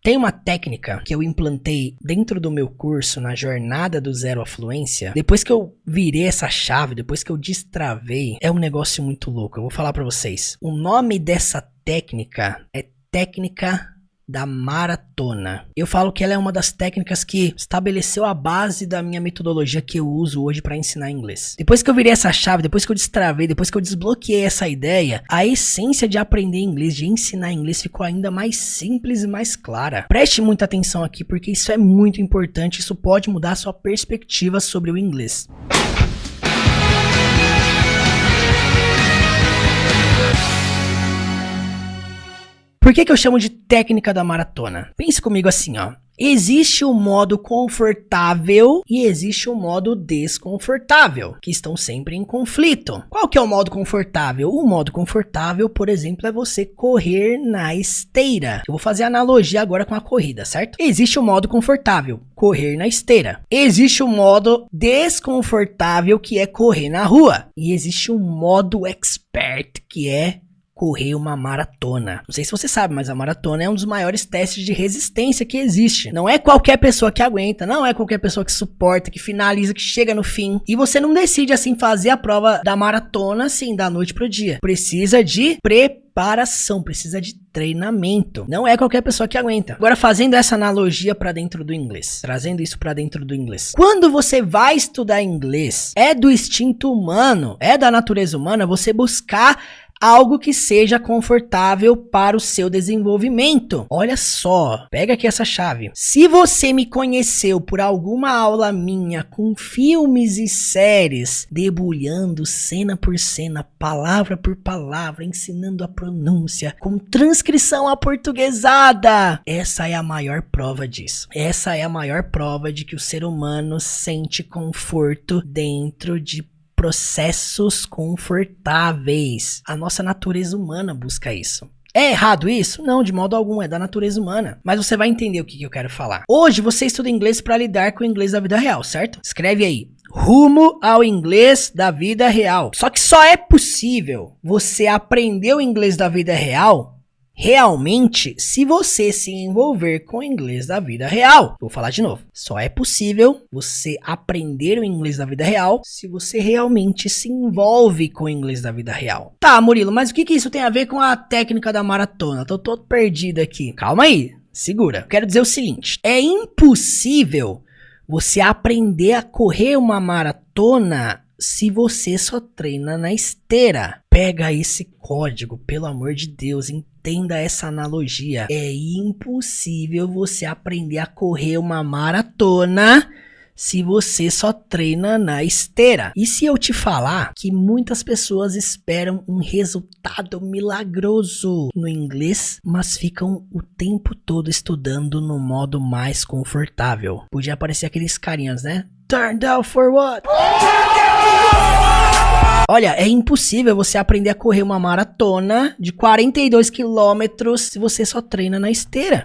Tem uma técnica que eu implantei dentro do meu curso na jornada do zero à fluência. Depois que eu virei essa chave, depois que eu destravei, é um negócio muito louco. Eu vou falar pra vocês. O nome dessa técnica é técnica da maratona. Eu falo que ela é uma das técnicas que estabeleceu a base da minha metodologia que eu uso hoje para ensinar inglês. Depois que eu virei essa chave, depois que eu destravei, depois que eu desbloqueei essa ideia, a essência de aprender inglês, de ensinar inglês ficou ainda mais simples e mais clara. Preste muita atenção aqui porque isso é muito importante, isso pode mudar a sua perspectiva sobre o inglês. Por que eu chamo de técnica da maratona? Pense comigo assim, ó. Existe o modo confortável e existe o modo desconfortável, que estão sempre em conflito. Qual que é o modo confortável? O modo confortável, por exemplo, é você correr na esteira. Eu vou fazer analogia agora com a corrida, certo? Existe o modo confortável, correr na esteira. Existe o modo desconfortável, que é correr na rua. E existe o modo expert, que é correr uma maratona. Não sei se você sabe, mas a maratona é um dos maiores testes de resistência que existe. Não é qualquer pessoa que aguenta, não é qualquer pessoa que suporta, que finaliza, que chega no fim. E você não decide assim fazer a prova da maratona assim da noite pro dia. Precisa de preparação, precisa de treinamento. Não é qualquer pessoa que aguenta. Agora, fazendo essa analogia para dentro do inglês, trazendo isso para dentro do inglês. Quando você vai estudar inglês, é do instinto humano, é da natureza humana você buscar algo que seja confortável para o seu desenvolvimento. Olha só, pega aqui essa chave. Se você me conheceu por alguma aula minha com filmes e séries, debulhando cena por cena, palavra por palavra, ensinando a pronúncia, com transcrição aportuguesada, essa é a maior prova disso. Essa é a maior prova de que o ser humano sente conforto dentro de processos confortáveis. A nossa natureza humana busca isso. É errado isso? Não, de modo algum, é da natureza humana. Mas você vai entender o que eu quero falar. Hoje você estuda inglês para lidar com o inglês da vida real, certo? Escreve aí. Rumo ao inglês da vida real. Só que só é possível você aprender o inglês da vida real realmente se você se envolver com o inglês da vida real. Vou falar de novo. Só é possível você aprender o inglês da vida real se você realmente se envolve com o inglês da vida real. Tá, Murilo, mas o que isso tem a ver com a técnica da maratona? Tô todo perdido aqui. Calma aí, segura. Quero dizer o seguinte. É impossível você aprender a correr uma maratona se você só treina na esteira. Pega esse código, pelo amor de Deus, entenda essa analogia. É impossível você aprender a correr uma maratona se você só treina na esteira. E se eu te falar que muitas pessoas esperam um resultado milagroso no inglês, mas ficam o tempo todo estudando no modo mais confortável? Podia aparecer aqueles carinhas, né? Turn down for what? Olha, é impossível você aprender a correr uma maratona de 42 quilômetros se você só treina na esteira.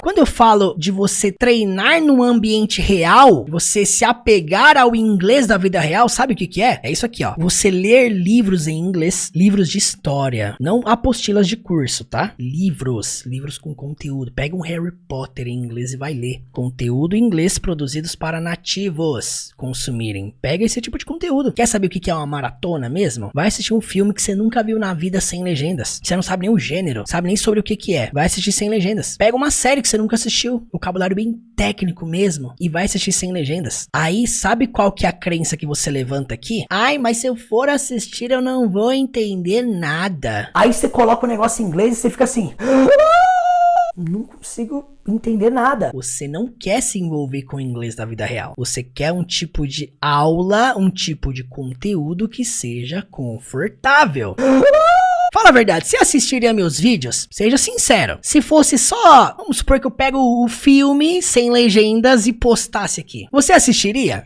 Quando eu falo de você treinar no ambiente real, você se apegar ao inglês da vida real, sabe o que é? É isso aqui, ó. Você ler livros em inglês, livros de história, não apostilas de curso, tá? Livros com conteúdo. Pega um Harry Potter em inglês e vai ler. Conteúdo em inglês produzidos para nativos consumirem. Pega esse tipo de conteúdo. Quer saber o que é uma maratona mesmo? Vai assistir um filme que você nunca viu na vida sem legendas. Você não sabe nem o gênero, sabe nem sobre o que é. Vai assistir sem legendas. Pega uma série que você nunca assistiu, vocabulário bem técnico mesmo, e vai assistir sem legendas. Aí, sabe qual que é a crença que você levanta aqui? Ai, mas se eu for assistir, eu não vou entender nada. Aí você coloca o negócio em inglês e você fica assim... Não consigo entender nada. Você não quer se envolver com o inglês da vida real. Você quer um tipo de aula, um tipo de conteúdo que seja confortável. Fala a verdade, você assistiria meus vídeos? Seja sincero. Se fosse só, vamos supor que eu pego o filme sem legendas e postasse aqui. Você assistiria?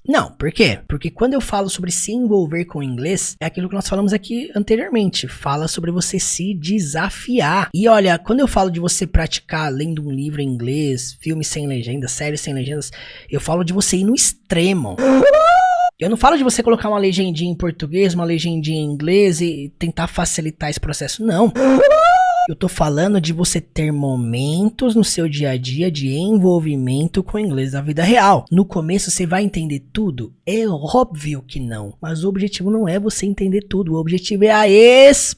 Não, por quê? Porque quando eu falo sobre se envolver com o inglês, é aquilo que nós falamos aqui anteriormente. Fala sobre você se desafiar. E olha, quando eu falo de você praticar lendo um livro em inglês, filme sem legendas, séries sem legendas, eu falo de você ir no extremo. Eu não falo de você colocar uma legendinha em português, uma legendinha em inglês e tentar facilitar esse processo, não. Eu tô falando de você ter momentos no seu dia a dia de envolvimento com o inglês da vida real. No começo você vai entender tudo? É óbvio que não. Mas o objetivo não é você entender tudo. O objetivo é a exposição.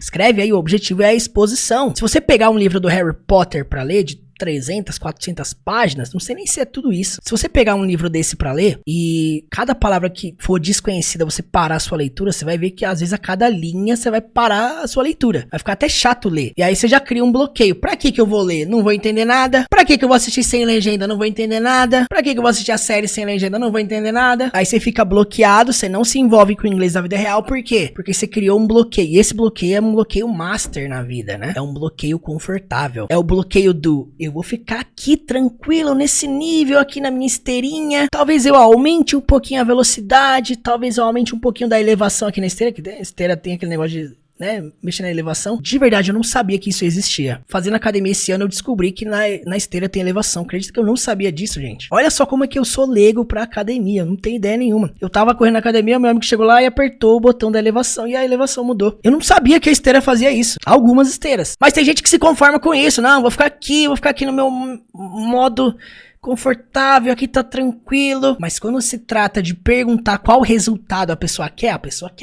Escreve aí, o objetivo é a exposição. Se você pegar um livro do Harry Potter pra ler, de 300, 400 páginas, não sei nem se é tudo isso. Se você pegar um livro desse pra ler e cada palavra que for desconhecida você parar a sua leitura, você vai ver que às vezes a cada linha você vai parar a sua leitura. Vai ficar até chato ler. E aí você já cria um bloqueio. Pra que eu vou ler? Não vou entender nada. Pra que eu vou assistir sem legenda? Não vou entender nada. Pra que eu vou assistir a série sem legenda? Não vou entender nada. Aí você fica bloqueado, você não se envolve com o inglês da vida real. Por quê? Porque você criou um bloqueio. E esse bloqueio é um bloqueio master na vida, né? É um bloqueio confortável. É o bloqueio do eu vou ficar aqui tranquilo nesse nível aqui na minha esteirinha. Talvez eu aumente um pouquinho a velocidade, talvez eu aumente um pouquinho da elevação aqui na esteira, que a esteira tem aquele negócio de, né, mexer na elevação. De verdade, eu não sabia que isso existia. Fazendo academia esse ano, eu descobri que na esteira tem elevação. Acredito que eu não sabia disso, gente. Olha só como é que eu sou leigo pra academia. Eu não tenho ideia nenhuma. Eu tava correndo na academia, meu amigo chegou lá e apertou o botão da elevação e a elevação mudou. Eu não sabia que a esteira fazia isso. Algumas esteiras. Mas tem gente que se conforma com isso. Não, vou ficar aqui no meu modo confortável, aqui tá tranquilo. Mas quando se trata de perguntar qual resultado a pessoa quer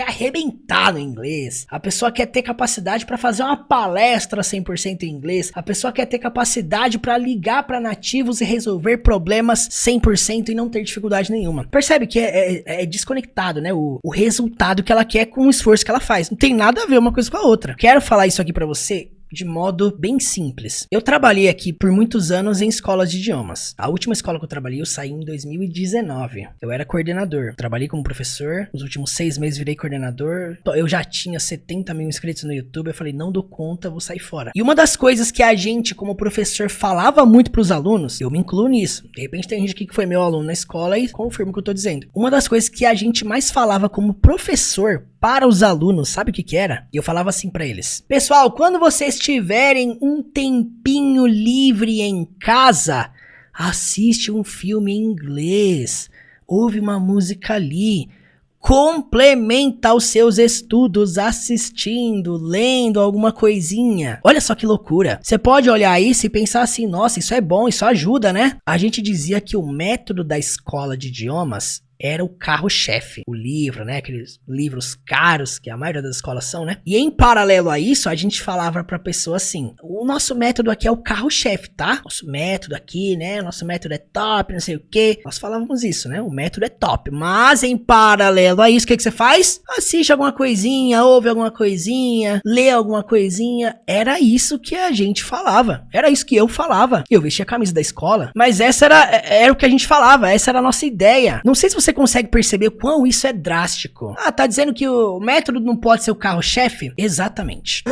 arrebentar no inglês. A pessoa quer ter capacidade pra fazer uma palestra 100% em inglês. A pessoa quer ter capacidade pra ligar pra nativos e resolver problemas 100% e não ter dificuldade nenhuma. Percebe que é desconectado, né? O resultado que ela quer com o esforço que ela faz. Não tem nada a ver uma coisa com a outra. Quero falar isso aqui pra você de modo bem simples. Eu trabalhei aqui por muitos anos em escolas de idiomas. A última escola que eu trabalhei, eu saí em 2019. Eu era coordenador. Trabalhei como professor. Nos últimos 6 meses virei coordenador. Eu já tinha 70 mil inscritos no YouTube. Eu falei, não dou conta, vou sair fora. E uma das coisas que a gente, como professor, falava muito pros alunos, eu me incluo nisso. De repente tem gente aqui que foi meu aluno na escola e confirma o que eu tô dizendo. Uma das coisas que a gente mais falava como professor para os alunos, sabe o que era? E eu falava assim pra eles: pessoal, quando vocês tiverem um tempinho livre em casa, assiste um filme em inglês, ouve uma música ali, complementa os seus estudos assistindo, lendo alguma coisinha. Olha só que loucura. Você pode olhar isso e pensar assim, nossa, isso é bom, isso ajuda, né? A gente dizia que o método da escola de idiomas era o carro-chefe, o livro, né, aqueles livros caros que a maioria das escolas são, né, e em paralelo a isso, a gente falava pra pessoa assim, o nosso método aqui é o carro-chefe, tá, nosso método aqui, né, nosso método é top, não sei o que, nós falávamos isso, né, o método é top, mas em paralelo a isso, o que você faz? Assiste alguma coisinha, ouve alguma coisinha, lê alguma coisinha, era isso que a gente falava, era isso que eu falava, eu vestia a camisa da escola, mas essa era o que a gente falava, essa era a nossa ideia. Não sei se você consegue perceber quão isso é drástico. Ah, tá dizendo que o método não pode ser o carro-chefe? Exatamente.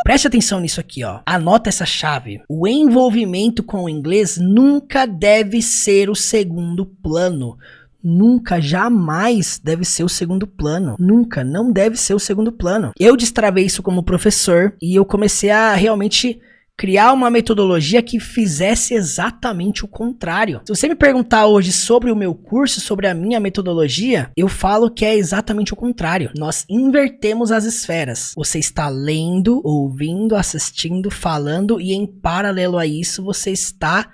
Preste atenção nisso aqui, ó. Anota essa chave. O envolvimento com o inglês nunca deve ser o segundo plano. Nunca, jamais deve ser o segundo plano. Nunca, não deve ser o segundo plano. Eu destravei isso como professor e eu comecei a realmente criar uma metodologia que fizesse exatamente o contrário. Se você me perguntar hoje sobre o meu curso, sobre a minha metodologia, eu falo que é exatamente o contrário. Nós invertemos as esferas. Você está lendo, ouvindo, assistindo, falando e em paralelo a isso você está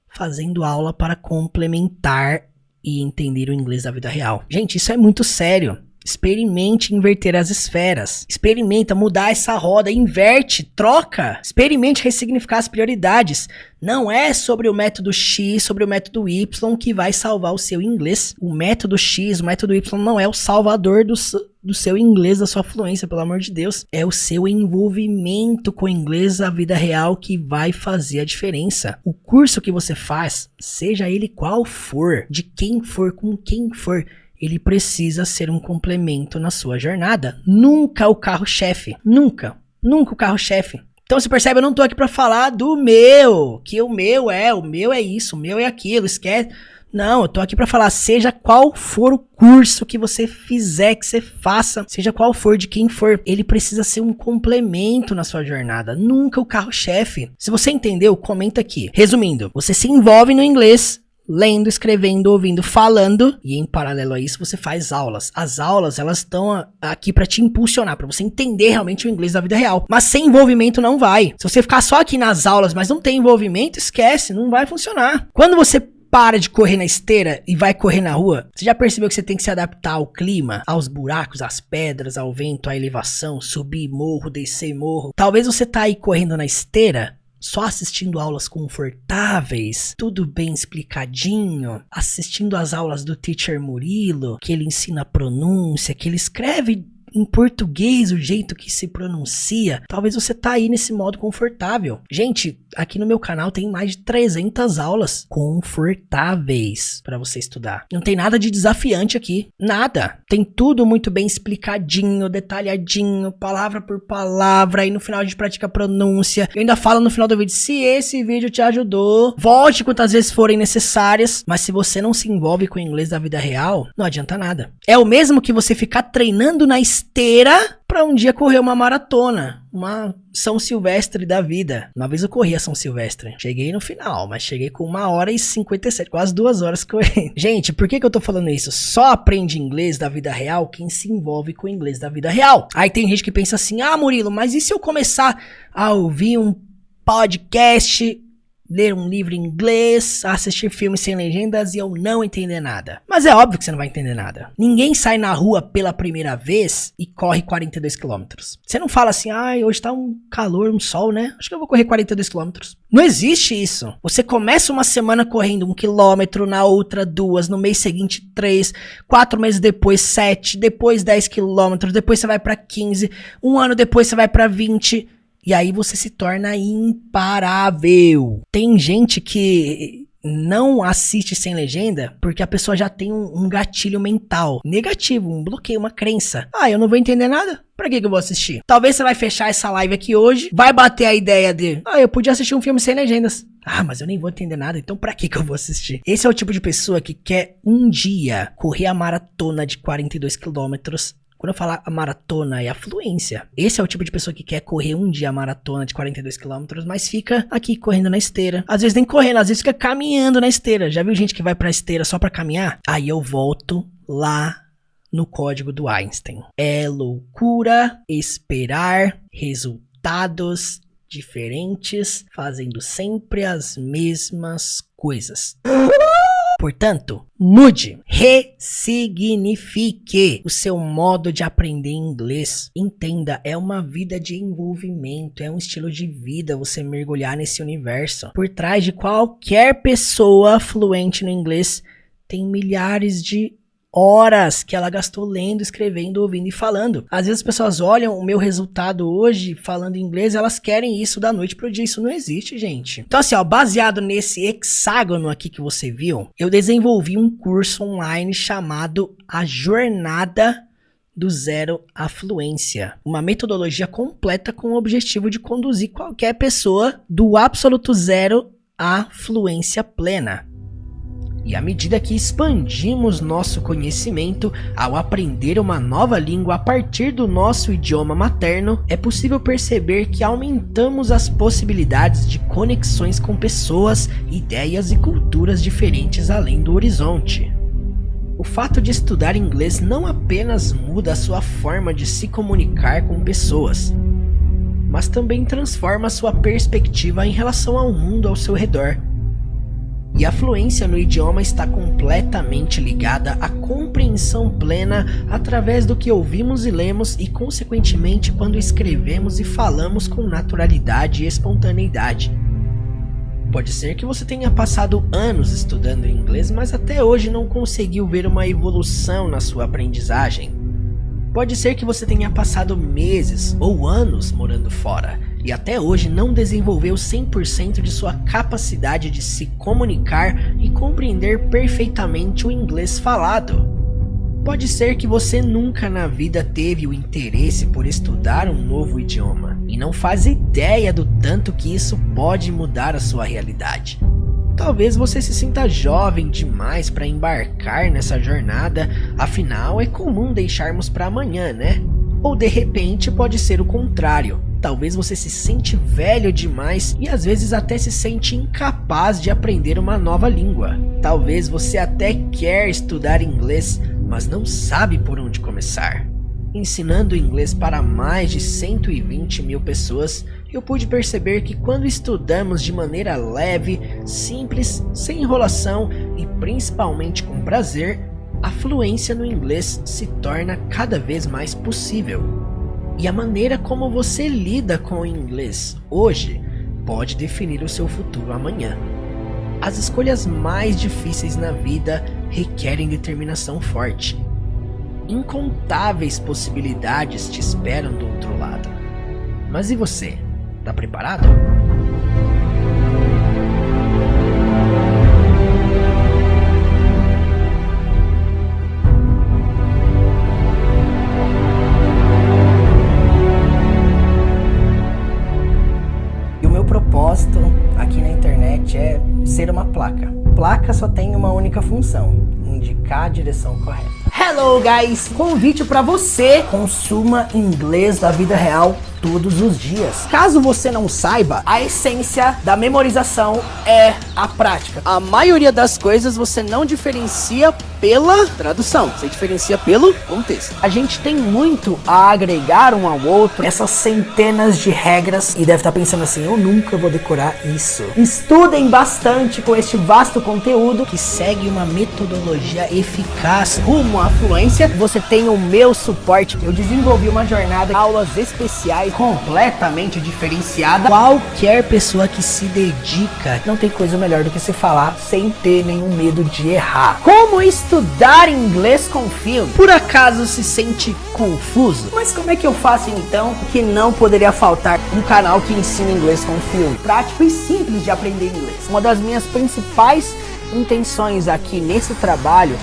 fazendo aula para complementar e entender o inglês da vida real. Gente, isso é muito sério. Experimente inverter as esferas. Experimenta mudar essa roda. Inverte, troca. Experimente ressignificar as prioridades. Não é sobre o método X, sobre o método Y que vai salvar o seu inglês. O método X, o método Y não é o salvador do seu inglês, da sua fluência, pelo amor de Deus. É o seu envolvimento com o inglês da vida real que vai fazer a diferença. O curso que você faz, seja ele qual for, de quem for, com quem for, ele precisa ser um complemento na sua jornada. Nunca o carro-chefe. Nunca. Nunca o carro-chefe. Então você percebe, eu não tô aqui pra falar do meu. Que o meu é isso, o meu é aquilo, esquece. Não, eu tô aqui pra falar, seja qual for o curso que você fizer, que você faça, seja qual for, de quem for, ele precisa ser um complemento na sua jornada, nunca o carro-chefe. Se você entendeu, comenta aqui. Resumindo, você se envolve no inglês, lendo, escrevendo, ouvindo, falando, e em paralelo a isso você faz aulas. As aulas, elas estão aqui pra te impulsionar, pra você entender realmente o inglês da vida real. Mas sem envolvimento não vai. Se você ficar só aqui nas aulas, mas não tem envolvimento, esquece, não vai funcionar. Quando você para de correr na esteira e vai correr na rua, você já percebeu que você tem que se adaptar ao clima, aos buracos, às pedras, ao vento, à elevação, subir morro, descer morro? Talvez você tá aí correndo na esteira, só assistindo aulas confortáveis, tudo bem explicadinho, assistindo as aulas do Teacher Murilo, que ele ensina a pronúncia, que ele escreve em português o jeito que se pronuncia. Talvez você tá aí nesse modo confortável. Gente, aqui no meu canal tem mais de 300 aulas confortáveis para você estudar. Não tem nada de desafiante aqui, nada. Tem tudo muito bem explicadinho, detalhadinho, palavra por palavra, e no final a gente pratica a pronúncia. Eu ainda falo no final do vídeo, se esse vídeo te ajudou, volte quantas vezes forem necessárias, mas se você não se envolve com o inglês da vida real, não adianta nada. É o mesmo que você ficar treinando na esteira para um dia correr uma maratona, uma São Silvestre da vida. Uma vez eu corri a São Silvestre, cheguei no final, mas cheguei com 1h57, quase 2 horas correndo. Gente, por que eu tô falando isso? Só aprende inglês da vida real quem se envolve com o inglês da vida real. Aí tem gente que pensa assim, ah, Murilo, mas e se eu começar a ouvir um podcast, ler um livro em inglês, assistir filmes sem legendas e eu não entender nada? Mas é óbvio que você não vai entender nada. Ninguém sai na rua pela primeira vez e corre 42 km. Você não fala assim, ai, hoje tá um calor, um sol, né? Acho que eu vou correr 42 km. Não existe isso. Você começa uma semana correndo 1 km, na outra 2, no mês seguinte 3, 4 meses depois 7, depois 10 km, depois você vai pra 15, um ano depois você vai pra 20. E aí você se torna imparável. Tem gente que não assiste sem legenda porque a pessoa já tem um gatilho mental negativo, um bloqueio, uma crença. Ah, eu não vou entender nada. Pra que eu vou assistir? Talvez você vai fechar essa live aqui hoje, vai bater a ideia de, eu podia assistir um filme sem legendas. Ah, mas eu nem vou entender nada, então pra que eu vou assistir? Esse é o tipo de pessoa que quer um dia correr a maratona de 42 quilômetros. Quando eu falar a maratona, é a fluência. Esse é o tipo de pessoa que quer correr um dia a maratona de 42 km, mas fica aqui correndo na esteira. Às vezes nem correndo, às vezes fica caminhando na esteira. Já viu gente que vai pra esteira só pra caminhar? Aí eu volto lá no código do Einstein. É loucura esperar resultados diferentes, fazendo sempre as mesmas coisas. Portanto, mude, ressignifique o seu modo de aprender inglês. Entenda, é uma vida de envolvimento, é um estilo de vida você mergulhar nesse universo. Por trás de qualquer pessoa fluente no inglês, tem milhares de horas que ela gastou lendo, escrevendo, ouvindo e falando. Às vezes as pessoas olham o meu resultado hoje falando inglês, elas querem isso da noite pro dia. Isso não existe, gente. Então assim, baseado nesse hexágono aqui que você viu, eu desenvolvi um curso online chamado A Jornada do Zero à Fluência. Uma metodologia completa com o objetivo de conduzir qualquer pessoa do absoluto zero à fluência plena. E à medida que expandimos nosso conhecimento ao aprender uma nova língua a partir do nosso idioma materno, é possível perceber que aumentamos as possibilidades de conexões com pessoas, ideias e culturas diferentes além do horizonte. O fato de estudar inglês não apenas muda a sua forma de se comunicar com pessoas, mas também transforma a sua perspectiva em relação ao mundo ao seu redor. E a fluência no idioma está completamente ligada à compreensão plena através do que ouvimos e lemos e, consequentemente, quando escrevemos e falamos com naturalidade e espontaneidade. Pode ser que você tenha passado anos estudando inglês, mas até hoje não conseguiu ver uma evolução na sua aprendizagem. Pode ser que você tenha passado meses ou anos morando fora e até hoje não desenvolveu 100% de sua capacidade de se comunicar e compreender perfeitamente o inglês falado. Pode ser que você nunca na vida teve o interesse por estudar um novo idioma e não faz ideia do tanto que isso pode mudar a sua realidade. Talvez você se sinta jovem demais para embarcar nessa jornada, afinal é comum deixarmos para amanhã, né? Ou de repente pode ser o contrário. Talvez você se sente velho demais e às vezes até se sente incapaz de aprender uma nova língua. Talvez você até quer estudar inglês, mas não sabe por onde começar. Ensinando inglês para mais de 120 mil pessoas, eu pude perceber que quando estudamos de maneira leve, simples, sem enrolação e principalmente com prazer, a fluência no inglês se torna cada vez mais possível. E a maneira como você lida com o inglês hoje pode definir o seu futuro amanhã. As escolhas mais difíceis na vida requerem determinação forte. Incontáveis possibilidades te esperam do outro lado. Mas e você? Tá preparado? E o meu propósito aqui na internet é ser uma placa. Placa só tem uma única função: indicar a direção correta. Hello guys! Convite para você: consuma inglês da vida real todos os dias. Caso você não saiba, a essência da memorização é a prática. A maioria das coisas você não diferencia pela tradução, você diferencia pelo contexto. A gente tem muito a agregar um ao outro, essas centenas de regras, e deve estar pensando assim: eu nunca vou decorar isso. Estudem bastante com este vasto conteúdo que segue uma metodologia eficaz rumo à fluência. Você tem o meu suporte. Eu desenvolvi uma jornada, aulas especiais completamente diferenciada. Qualquer pessoa que se dedica, não tem coisa melhor do que se falar sem ter nenhum medo de errar. Como estudar inglês com filme? Por acaso se sente confuso? Mas como é que eu faço então? Que não poderia faltar um canal que ensina inglês com filme. Prático e simples de aprender inglês. Uma das minhas principais intenções aqui nesse trabalho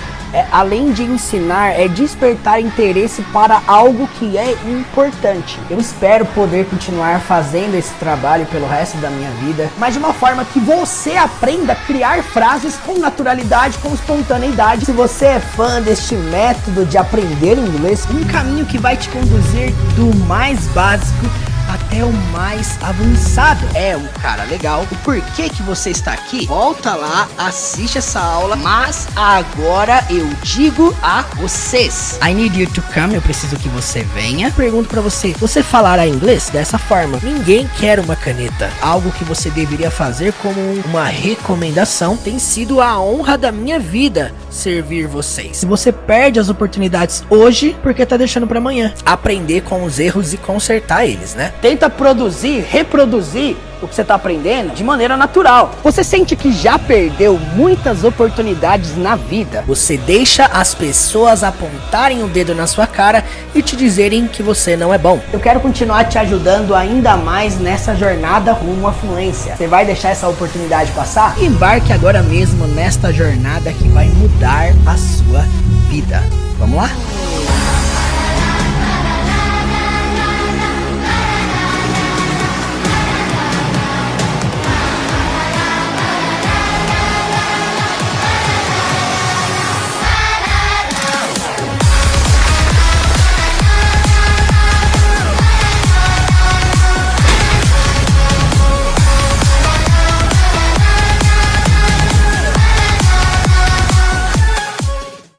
além de ensinar, é despertar interesse para algo que é importante. Eu espero poder continuar fazendo esse trabalho pelo resto da minha vida, mas de uma forma que você aprenda a criar frases com naturalidade, com espontaneidade. Se você é fã deste método de aprender inglês, um caminho que vai te conduzir do mais básico até o mais avançado. É um cara legal. O porquê que você está aqui? Volta lá, assiste essa aula, mas agora eu digo a vocês: I need you to come. Eu preciso que você venha. Pergunto pra você: você falará inglês dessa forma? Ninguém quer uma caneta. Algo que você deveria fazer como uma recomendação. Tem sido a honra da minha vida servir vocês. Se você perde as oportunidades hoje, porque tá deixando pra amanhã. Aprender com os erros e consertar eles, né? Tenta produzir, reproduzir o que você está aprendendo de maneira natural. Você sente que já perdeu muitas oportunidades na vida. Você deixa as pessoas apontarem o dedo na sua cara e te dizerem que você não é bom. Eu quero continuar te ajudando ainda mais nessa jornada rumo à fluência. Você vai deixar essa oportunidade passar? Embarque agora mesmo nesta jornada que vai mudar a sua vida. Vamos lá?